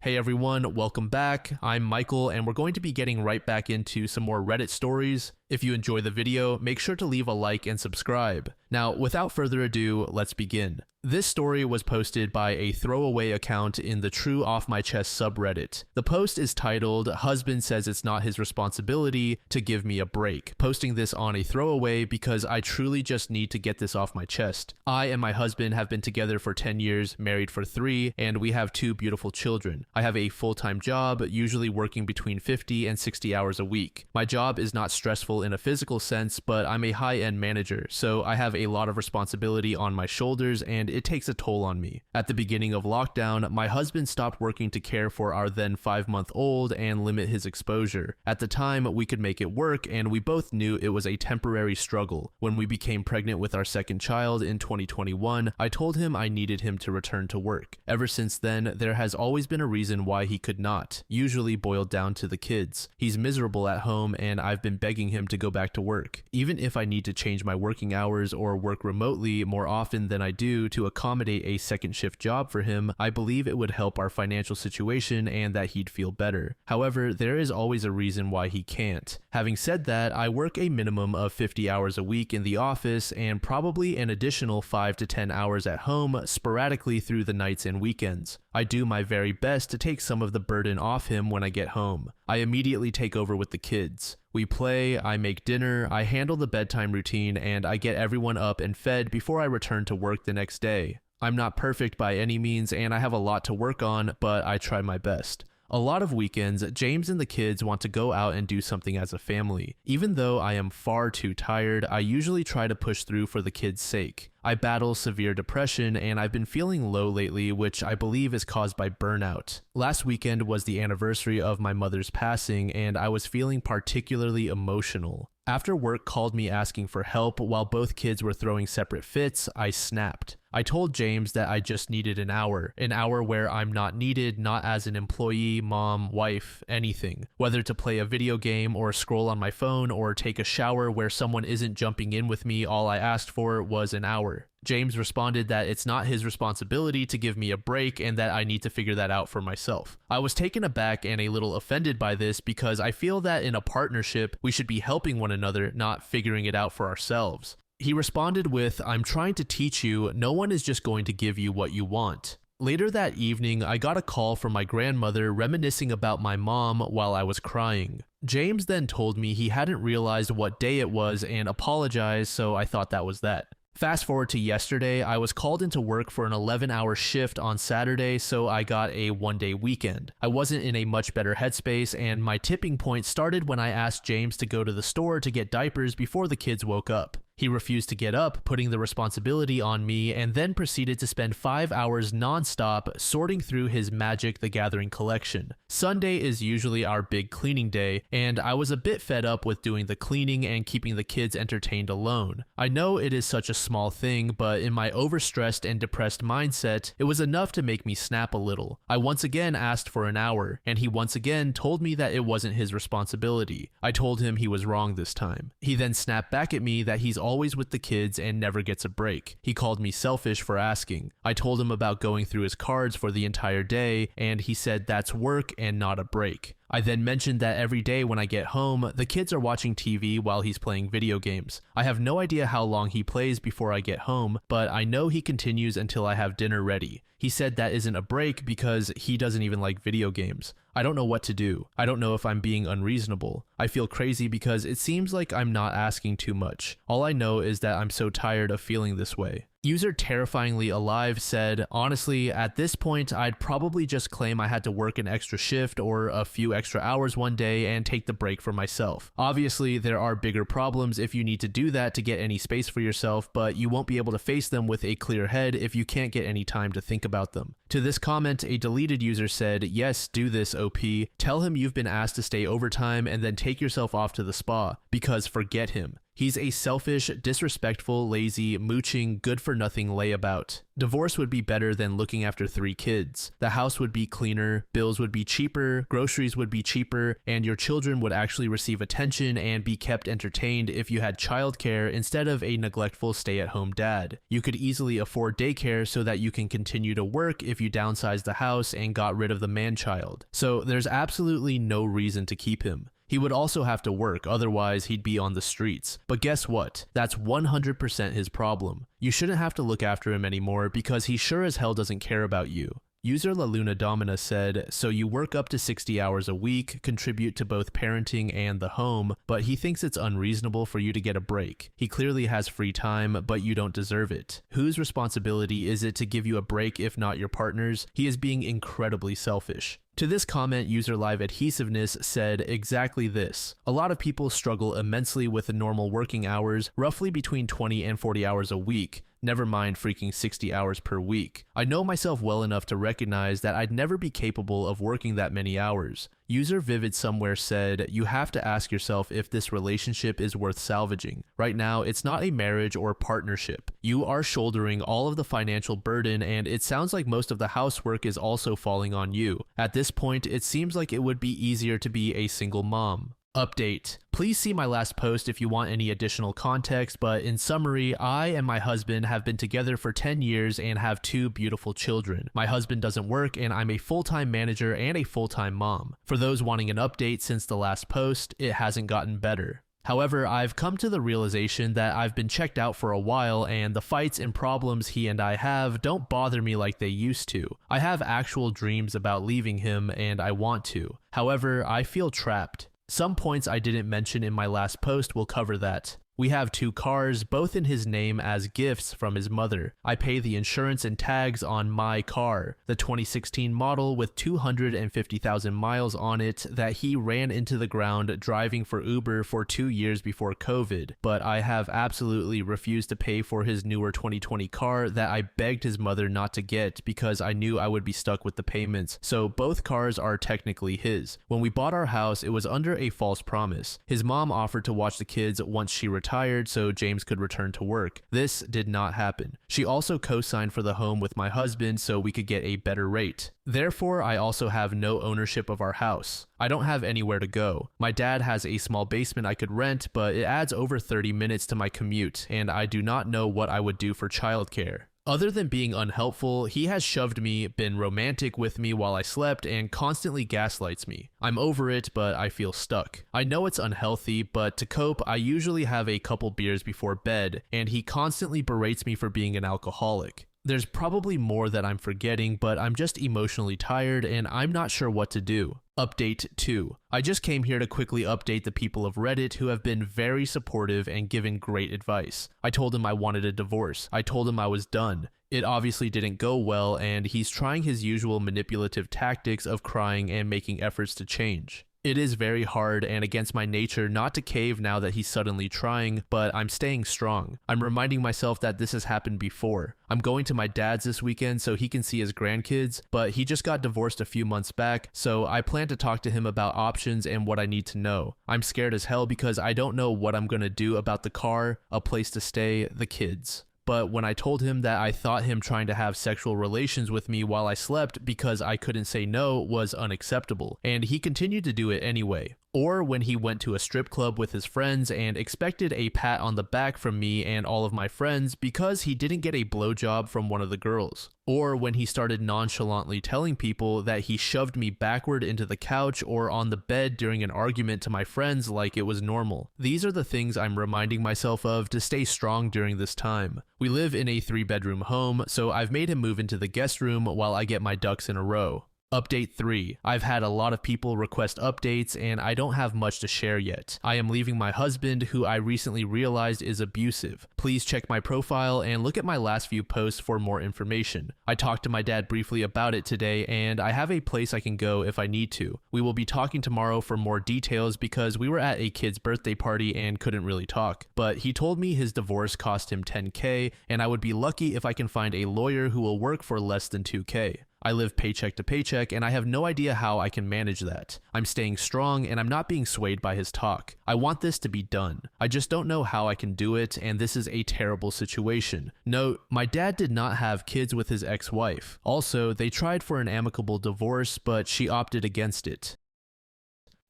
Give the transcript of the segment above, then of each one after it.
Hey everyone, welcome back. I'm Michael and we're going to be getting right back into some more Reddit stories. If you enjoy the video, make sure to leave a like and subscribe. Now, without further ado, let's begin. This story was posted by a throwaway account in the True Off My Chest subreddit. The post is titled, "Husband says it's not his responsibility to give me a break." Posting this on a throwaway because I truly just need to get this off my chest. I and my husband have been together for 10 years, married for 3, and we have 2 beautiful children. I have a full-time job, usually working between 50 and 60 hours a week. My job is not stressful in a physical sense, but I'm a high-end manager, so I have a lot of responsibility on my shoulders and it takes a toll on me. At the beginning of lockdown, my husband stopped working to care for our then 5-month-old and limit his exposure. At the time, we could make it work and we both knew it was a temporary struggle. When we became pregnant with our second child in 2021, I told him I needed him to return to work. Ever since then, there has always been a reason why he could not, usually boiled down to the kids. He's miserable at home and I've been begging him to go back to work. Even if I need to change my working hours or work remotely more often than I do to accommodate a second shift job for him, I believe it would help our financial situation and that he'd feel better. However, there is always a reason why he can't. Having said that, I work a minimum of 50 hours a week in the office and probably an additional 5 to 10 hours at home sporadically through the nights and weekends. I do my very best to take some of the burden off him when I get home. I immediately take over with the kids. We play, I make dinner, I handle the bedtime routine, and I get everyone up and fed before I return to work the next day. I'm not perfect by any means and I have a lot to work on, but I try my best. A lot of weekends, James and the kids want to go out and do something as a family. Even though I am far too tired, I usually try to push through for the kids' sake. I battle severe depression and I've been feeling low lately, which I believe is caused by burnout. Last weekend was the anniversary of my mother's passing and I was feeling particularly emotional. After work called me asking for help while both kids were throwing separate fits, I snapped. I told James that I just needed an hour where I'm not needed, not as an employee, mom, wife, anything. Whether to play a video game or scroll on my phone or take a shower where someone isn't jumping in with me, all I asked for was an hour. James responded that it's not his responsibility to give me a break and that I need to figure that out for myself. I was taken aback and a little offended by this because I feel that in a partnership, we should be helping one another, not figuring it out for ourselves. He responded with, "I'm trying to teach you, no one is just going to give you what you want." Later that evening, I got a call from my grandmother reminiscing about my mom while I was crying. James then told me he hadn't realized what day it was and apologized, so I thought that was that. Fast forward to yesterday, I was called into work for an 11-hour shift on Saturday, so I got a one-day weekend. I wasn't in a much better headspace, and my tipping point started when I asked James to go to the store to get diapers before the kids woke up. He refused to get up, putting the responsibility on me, and then proceeded to spend 5 hours non-stop sorting through his Magic the Gathering collection. Sunday is usually our big cleaning day, and I was a bit fed up with doing the cleaning and keeping the kids entertained alone. I know it is such a small thing, but in my overstressed and depressed mindset, it was enough to make me snap a little. I once again asked for an hour, and he once again told me that it wasn't his responsibility. I told him he was wrong this time. He then snapped back at me that he's always with the kids and never gets a break. He called me selfish for asking. I told him about going through his cards for the entire day, and he said that's work and not a break. I then mentioned that every day when I get home, the kids are watching TV while he's playing video games. I have no idea how long he plays before I get home, but I know he continues until I have dinner ready. He said that isn't a break because he doesn't even like video games. I don't know what to do. I don't know if I'm being unreasonable. I feel crazy because it seems like I'm not asking too much. All I know is that I'm so tired of feeling this way. User Terrifyingly Alive said, "Honestly, at this point, I'd probably just claim I had to work an extra shift or a few extra hours one day and take the break for myself. Obviously, there are bigger problems if you need to do that to get any space for yourself, but you won't be able to face them with a clear head if you can't get any time to think about them." To this comment, a deleted user said, "Yes, do this, OP. Tell him you've been asked to stay overtime and then take yourself off to the spa, because forget him. He's a selfish, disrespectful, lazy, mooching, good-for-nothing layabout. Divorce would be better than looking after 3 kids. The house would be cleaner, bills would be cheaper, groceries would be cheaper, and your children would actually receive attention and be kept entertained if you had childcare instead of a neglectful stay-at-home dad. You could easily afford daycare so that you can continue to work if you downsized the house and got rid of the man-child. So there's absolutely no reason to keep him. He would also have to work, otherwise he'd be on the streets. But guess what? That's 100% his problem. You shouldn't have to look after him anymore because he sure as hell doesn't care about you. User La Luna Domina said, so you work up to 60 hours a week, contribute to both parenting and the home, but he thinks it's unreasonable for you to get a break. He clearly has free time, but you don't deserve it. Whose responsibility is it to give you a break if not your partner's? He is being incredibly selfish. To this comment, user Live Adhesiveness said exactly this. A lot of people struggle immensely with the normal working hours, roughly between 20 and 40 hours a week. Never mind freaking 60 hours per week. I know myself well enough to recognize that I'd never be capable of working that many hours. User Vivid Somewhere said, you have to ask yourself if this relationship is worth salvaging. Right now, it's not a marriage or partnership. You are shouldering all of the financial burden, and it sounds like most of the housework is also falling on you. At this point, it seems like it would be easier to be a single mom. Update. Please see my last post if you want any additional context, but in summary, I and my husband have been together for 10 years and have 2 beautiful children. My husband doesn't work and I'm a full-time manager and a full-time mom. For those wanting an update since the last post, it hasn't gotten better. However, I've come to the realization that I've been checked out for a while and the fights and problems he and I have don't bother me like they used to. I have actual dreams about leaving him and I want to. However, I feel trapped. Some points I didn't mention in my last post will cover that. We have 2 cars, both in his name as gifts from his mother. I pay the insurance and tags on my car, the 2016 model with 250,000 miles on it that he ran into the ground driving for Uber for 2 years before COVID. But I have absolutely refused to pay for his newer 2020 car that I begged his mother not to get because I knew I would be stuck with the payments. So both cars are technically his. When we bought our house, it was under a false promise. His mom offered to watch the kids once she retired so James could return to work. This did not happen. She also co-signed for the home with my husband so we could get a better rate. Therefore, I also have no ownership of our house. I don't have anywhere to go. My dad has a small basement I could rent, but it adds over 30 minutes to my commute, and I do not know what I would do for childcare. Other than being unhelpful, he has shoved me, been romantic with me while I slept, and constantly gaslights me. I'm over it, but I feel stuck. I know it's unhealthy, but to cope, I usually have a couple beers before bed, and he constantly berates me for being an alcoholic. There's probably more that I'm forgetting, but I'm just emotionally tired and I'm not sure what to do. Update 2. I just came here to quickly update the people of Reddit who have been very supportive and given great advice. I told him I wanted a divorce. I told him I was done. It obviously didn't go well, and he's trying his usual manipulative tactics of crying and making efforts to change. It is very hard and against my nature not to cave now that he's suddenly trying, but I'm staying strong. I'm reminding myself that this has happened before. I'm going to my dad's this weekend so he can see his grandkids, but he just got divorced a few months back, so I plan to talk to him about options and what I need to know. I'm scared as hell because I don't know what I'm gonna do about the car, a place to stay, the kids. But when I told him that I thought him trying to have sexual relations with me while I slept because I couldn't say no was unacceptable, and he continued to do it anyway. Or when he went to a strip club with his friends and expected a pat on the back from me and all of my friends because he didn't get a blowjob from one of the girls. Or when he started nonchalantly telling people that he shoved me backward into the couch or on the bed during an argument to my friends like it was normal. These are the things I'm reminding myself of to stay strong during this time. We live in a 3-bedroom home, so I've made him move into the guest room while I get my ducks in a row. Update 3. I've had a lot of people request updates and I don't have much to share yet. I am leaving my husband, who I recently realized is abusive. Please check my profile and look at my last few posts for more information. I talked to my dad briefly about it today and I have a place I can go if I need to. We will be talking tomorrow for more details because we were at a kid's birthday party and couldn't really talk. But he told me his divorce cost him $10K and I would be lucky if I can find a lawyer who will work for less than $2K. I live paycheck to paycheck and I have no idea how I can manage that. I'm staying strong and I'm not being swayed by his talk. I want this to be done. I just don't know how I can do it, and this is a terrible situation. Note, my dad did not have kids with his ex-wife. Also, they tried for an amicable divorce, but she opted against it.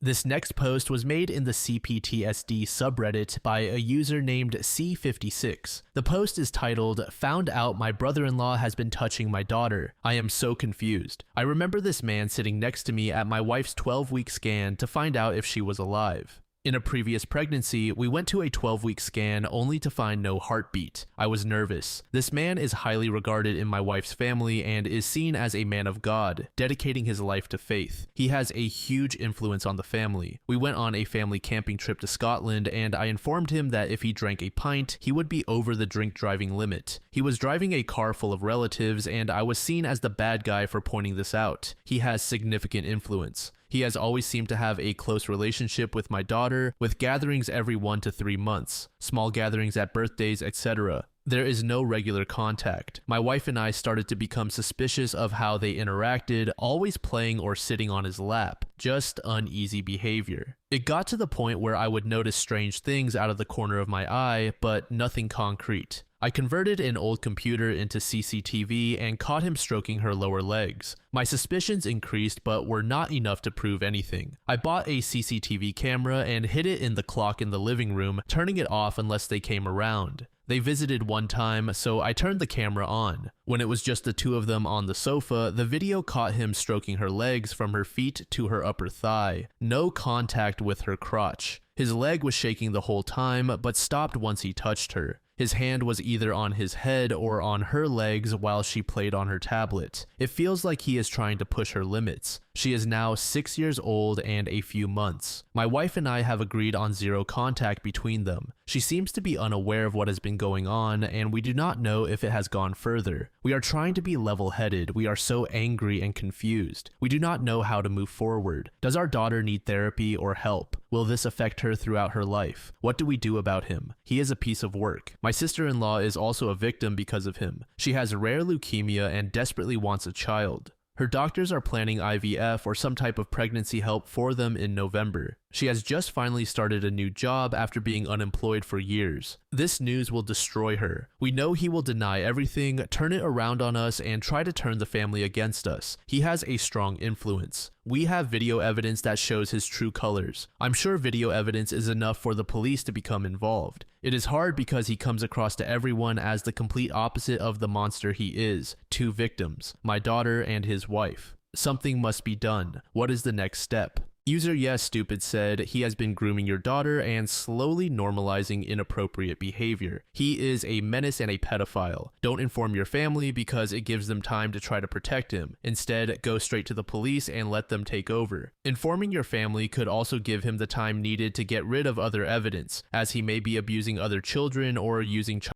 This next post was made in the cptsd subreddit by a user named C56. The post is titled, "Found out my brother-in-law has been touching my daughter. I am so confused. I remember this man sitting next to me at my wife's 12-week scan to find out if she was alive. In a previous pregnancy, we went to a 12-week scan only to find no heartbeat. I was nervous. This man is highly regarded in my wife's family and is seen as a man of God, dedicating his life to faith. He has a huge influence on the family. We went on a family camping trip to Scotland, and I informed him that if he drank a pint, he would be over the drink driving limit. He was driving a car full of relatives, and I was seen as the bad guy for pointing this out. He has significant influence. He has always seemed to have a close relationship with my daughter, with gatherings every 1 to 3 months, small gatherings at birthdays, etc. There is no regular contact. My wife and I started to become suspicious of how they interacted, always playing or sitting on his lap, just uneasy behavior. It got to the point where I would notice strange things out of the corner of my eye, but nothing concrete. I converted an old computer into CCTV and caught him stroking her lower legs. My suspicions increased but were not enough to prove anything. I bought a CCTV camera and hid it in the clock in the living room, turning it off unless they came around. They visited one time, so I turned the camera on. When it was just the two of them on the sofa, the video caught him stroking her legs from her feet to her upper thigh. No contact with her crotch. His leg was shaking the whole time, but stopped once he touched her. His hand was either on his head or on her legs while she played on her tablet. It feels like he is trying to push her limits. She is now 6 years old and a few months. My wife and I have agreed on zero contact between them. She seems to be unaware of what has been going on, and we do not know if it has gone further. We are trying to be level-headed. We are so angry and confused. We do not know how to move forward. Does our daughter need therapy or help? Will this affect her throughout her life? What do we do about him? He is a piece of work. My sister-in-law is also a victim because of him. She has rare leukemia and desperately wants a child. Her doctors are planning IVF or some type of pregnancy help for them in November. She has just finally started a new job after being unemployed for years. This news will destroy her. We know he will deny everything, turn it around on us, and try to turn the family against us. He has a strong influence. We have video evidence that shows his true colors. I'm sure video evidence is enough for the police to become involved. It is hard because he comes across to everyone as the complete opposite of the monster he is. Two victims, my daughter and his wife. Something must be done. What is the next step? User Yes Stupid said he has been grooming your daughter and slowly normalizing inappropriate behavior. He is a menace and a pedophile. Don't inform your family because it gives them time to try to protect him. Instead, go straight to the police and let them take over. Informing your family could also give him the time needed to get rid of other evidence, as he may be abusing other children or using child.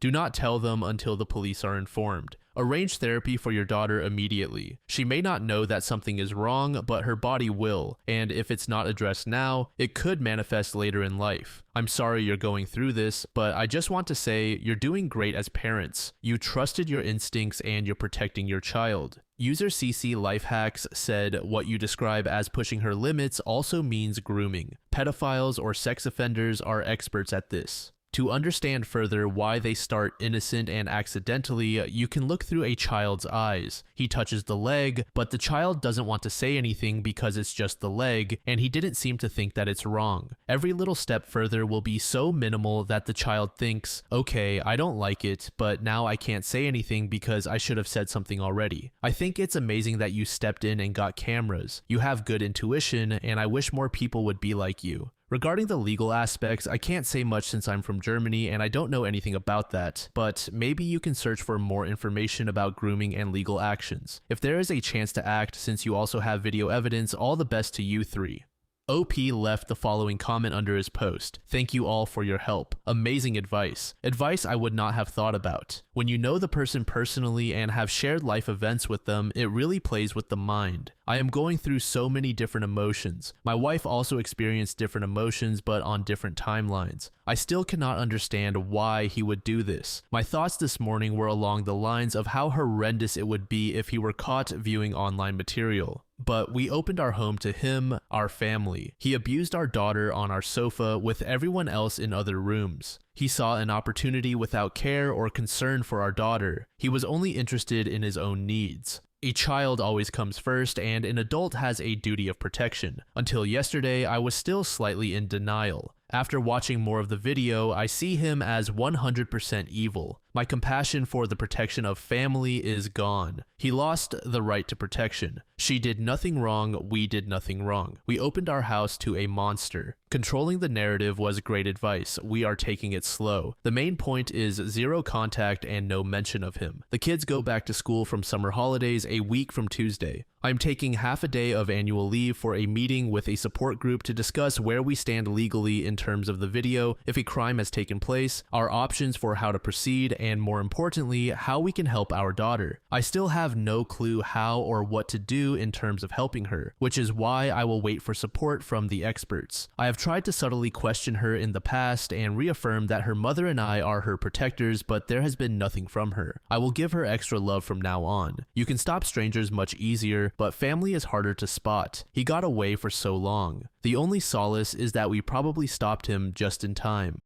Do not tell them until the police are informed. Arrange therapy for your daughter immediately. She may not know that something is wrong, but her body will, and if it's not addressed now, it could manifest later in life. I'm sorry you're going through this, but I just want to say you're doing great as parents. You trusted your instincts and you're protecting your child. User CC Lifehacks said what you describe as pushing her limits also means grooming. Pedophiles or sex offenders are experts at this. To understand further why they start innocent and accidentally, you can look through a child's eyes. He touches the leg, but the child doesn't want to say anything because it's just the leg, and he didn't seem to think that it's wrong. Every little step further will be so minimal that the child thinks, okay, I don't like it, but now I can't say anything because I should have said something already. I think it's amazing that you stepped in and got cameras. You have good intuition, and I wish more people would be like you. Regarding the legal aspects, I can't say much since I'm from Germany and I don't know anything about that, but maybe you can search for more information about grooming and legal actions. If there is a chance to act, since you also have video evidence, all the best to you three. OP left the following comment under his post. Thank you all for your help. Amazing advice. Advice I would not have thought about. When you know the person personally and have shared life events with them, it really plays with the mind. I am going through so many different emotions. My wife also experienced different emotions, but on different timelines. I still cannot understand why he would do this. My thoughts this morning were along the lines of how horrendous it would be if he were caught viewing online material. But we opened our home to him, our family. He abused our daughter on our sofa with everyone else in other rooms. He saw an opportunity without care or concern for our daughter. He was only interested in his own needs. A child always comes first, and an adult has a duty of protection. Until yesterday, I was still slightly in denial. After watching more of the video, I see him as 100% evil. My compassion for the protection of family is gone. He lost the right to protection. She did nothing wrong, we did nothing wrong. We opened our house to a monster. Controlling the narrative was great advice. We are taking it slow. The main point is zero contact and no mention of him. The kids go back to school from summer holidays a week from Tuesday. I'm taking half a day of annual leave for a meeting with a support group to discuss where we stand legally in terms of the video, if a crime has taken place, our options for how to proceed, and more importantly, how we can help our daughter. I still have no clue how or what to do in terms of helping her, which is why I will wait for support from the experts. I have tried to subtly question her in the past and reaffirm that her mother and I are her protectors, but there has been nothing from her. I will give her extra love from now on. You can stop strangers much easier, but family is harder to spot. He got away for so long. The only solace is that we probably stopped him just in time.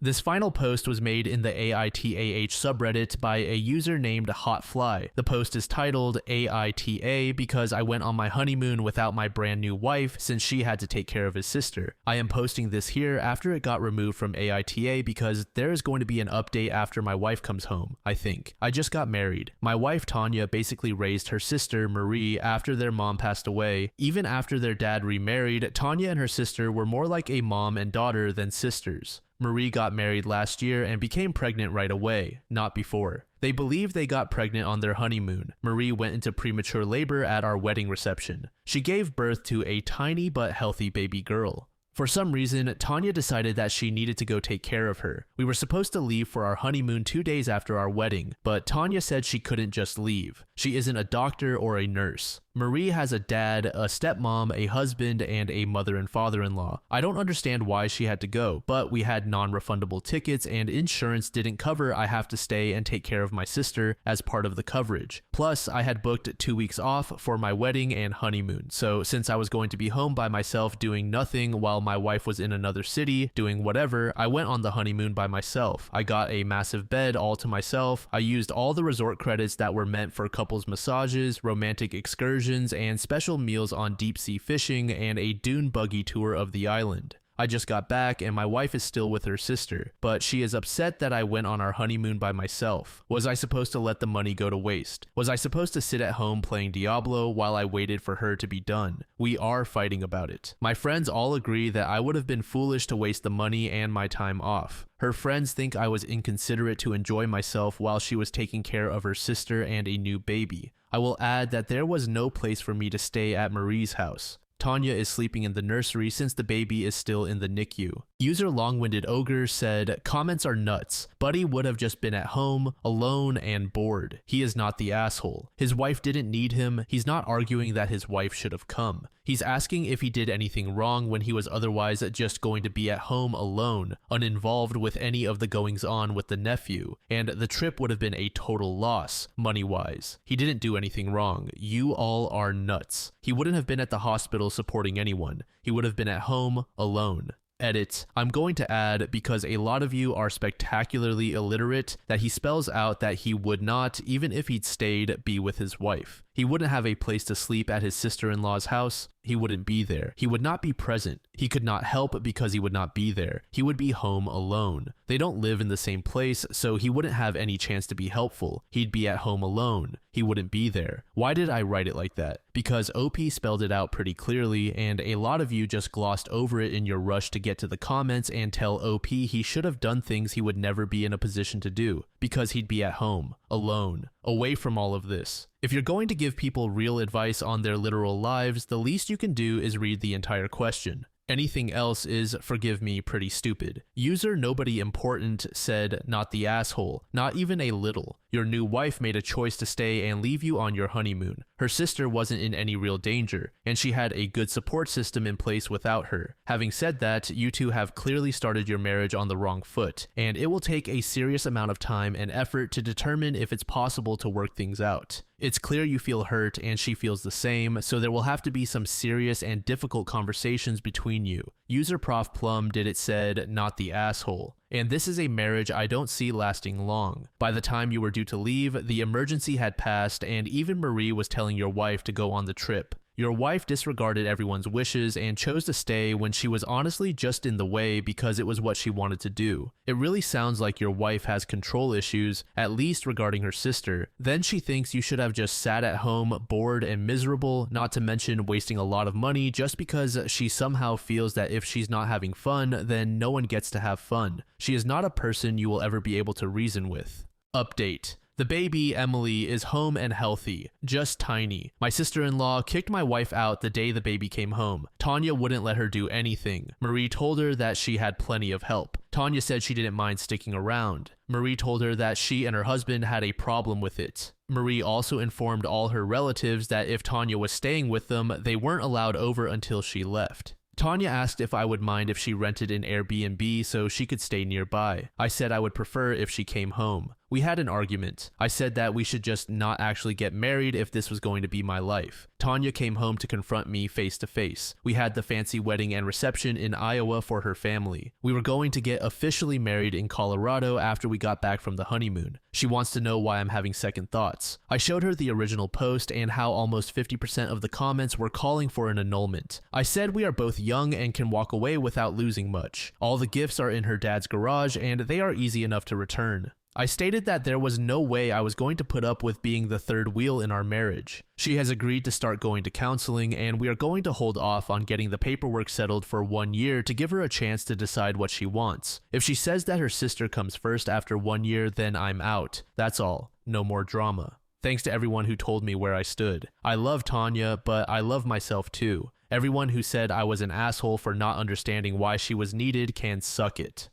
This final post was made in the AITAH subreddit by a user named Hotfly. The post is titled AITA because I went on my honeymoon without my brand new wife since she had to take care of his sister. I am posting this here after it got removed from AITA because there is going to be an update after my wife comes home, I think. I just got married. My wife Tanya basically raised her sister Marie after their mom passed away. Even after their dad remarried, Tanya and her sister were more like a mom and daughter than sisters. Marie got married last year and became pregnant right away, not before. They believe they got pregnant on their honeymoon. Marie went into premature labor at our wedding reception. She gave birth to a tiny but healthy baby girl. For some reason, Tanya decided that she needed to go take care of her. We were supposed to leave for our honeymoon 2 days after our wedding, but Tanya said she couldn't just leave. She isn't a doctor or a nurse. Marie has a dad, a stepmom, a husband, and a mother and father-in-law. I don't understand why she had to go, but we had non-refundable tickets and insurance didn't cover I have to stay and take care of my sister as part of the coverage. Plus, I had booked 2 weeks off for my wedding and honeymoon, so since I was going to be home by myself doing nothing while my wife was in another city doing whatever, I went on the honeymoon by myself. I got a massive bed all to myself. I used all the resort credits that were meant for couples massages, romantic excursions, and special meals on deep sea fishing and a dune buggy tour of the island. I just got back and my wife is still with her sister, but she is upset that I went on our honeymoon by myself. Was I supposed to let the money go to waste? Was I supposed to sit at home playing Diablo while I waited for her to be done? We are fighting about it. My friends all agree that I would have been foolish to waste the money and my time off. Her friends think I was inconsiderate to enjoy myself while she was taking care of her sister and a new baby. I will add that there was no place for me to stay at Marie's house. Tanya is sleeping in the nursery since the baby is still in the NICU. User Long-Winded Ogre said, "Comments are nuts. Buddy would have just been at home, alone, and bored. He is not the asshole. His wife didn't need him. He's not arguing that his wife should have come. He's asking if he did anything wrong when he was otherwise just going to be at home alone, uninvolved with any of the goings-on with the nephew, and the trip would have been a total loss, money-wise. He didn't do anything wrong. You all are nuts. He wouldn't have been at the hospital supporting anyone. He would have been at home, alone." Edit. I'm going to add, because a lot of you are spectacularly illiterate, that he spells out that he would not, even if he'd stayed, be with his wife. He wouldn't have a place to sleep at his sister-in-law's house. He wouldn't be there. He would not be present. He could not help because he would not be there. He would be home alone. They don't live in the same place, so he wouldn't have any chance to be helpful. He'd be at home alone. He wouldn't be there. Why did I write it like that? Because OP spelled it out pretty clearly, and a lot of you just glossed over it in your rush to get to the comments and tell OP he should have done things he would never be in a position to do, because he'd be at home, alone, away from all of this. If you're going to give people real advice on their literal lives, the least you can do is read the entire question. Anything else is, forgive me, pretty stupid. User nobody important said, not the asshole, not even a little. Your new wife made a choice to stay and leave you on your honeymoon. Her sister wasn't in any real danger, and she had a good support system in place without her. Having said that, you two have clearly started your marriage on the wrong foot, and it will take a serious amount of time and effort to determine if it's possible to work things out. It's clear you feel hurt and she feels the same, so there will have to be some serious and difficult conversations between you. User Prof Plum did it said, not the asshole. And this is a marriage I don't see lasting long. By the time you were due to leave, the emergency had passed and even Marie was telling your wife to go on the trip. Your wife disregarded everyone's wishes and chose to stay when she was honestly just in the way because it was what she wanted to do. It really sounds like your wife has control issues, at least regarding her sister. Then she thinks you should have just sat at home, bored and miserable, not to mention wasting a lot of money just because she somehow feels that if she's not having fun, then no one gets to have fun. She is not a person you will ever be able to reason with. Update. The baby, Emily, is home and healthy, just tiny. My sister-in-law kicked my wife out the day the baby came home. Tanya wouldn't let her do anything. Marie told her that she had plenty of help. Tanya said she didn't mind sticking around. Marie told her that she and her husband had a problem with it. Marie also informed all her relatives that if Tanya was staying with them, they weren't allowed over until she left. Tanya asked if I would mind if she rented an Airbnb so she could stay nearby. I said I would prefer if she came home. We had an argument. I said that we should just not actually get married if this was going to be my life. Tanya came home to confront me face to face. We had the fancy wedding and reception in Iowa for her family. We were going to get officially married in Colorado after we got back from the honeymoon. She wants to know why I'm having second thoughts. I showed her the original post and how almost 50% of the comments were calling for an annulment. I said we are both young and can walk away without losing much. All the gifts are in her dad's garage and they are easy enough to return. I stated that there was no way I was going to put up with being the third wheel in our marriage. She has agreed to start going to counseling and we are going to hold off on getting the paperwork settled for 1 year to give her a chance to decide what she wants. If she says that her sister comes first after 1 year, then I'm out. That's all. No more drama. Thanks to everyone who told me where I stood. I love Tanya, but I love myself too. Everyone who said I was an asshole for not understanding why she was needed can suck it.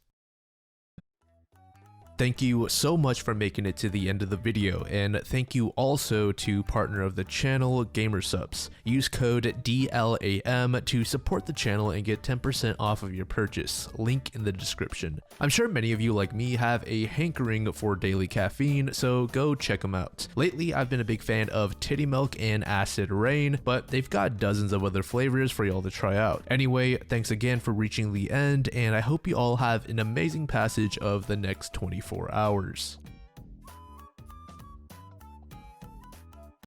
Thank you so much for making it to the end of the video, and thank you also to partner of the channel, Gamersubs. Use code DLAM to support the channel and get 10% off of your purchase, link in the description. I'm sure many of you like me have a hankering for daily caffeine, so go check them out. Lately, I've been a big fan of Titty Milk and Acid Rain, but they've got dozens of other flavors for y'all to try out. Anyway, thanks again for reaching the end, and I hope you all have an amazing passage of the next 24 hours.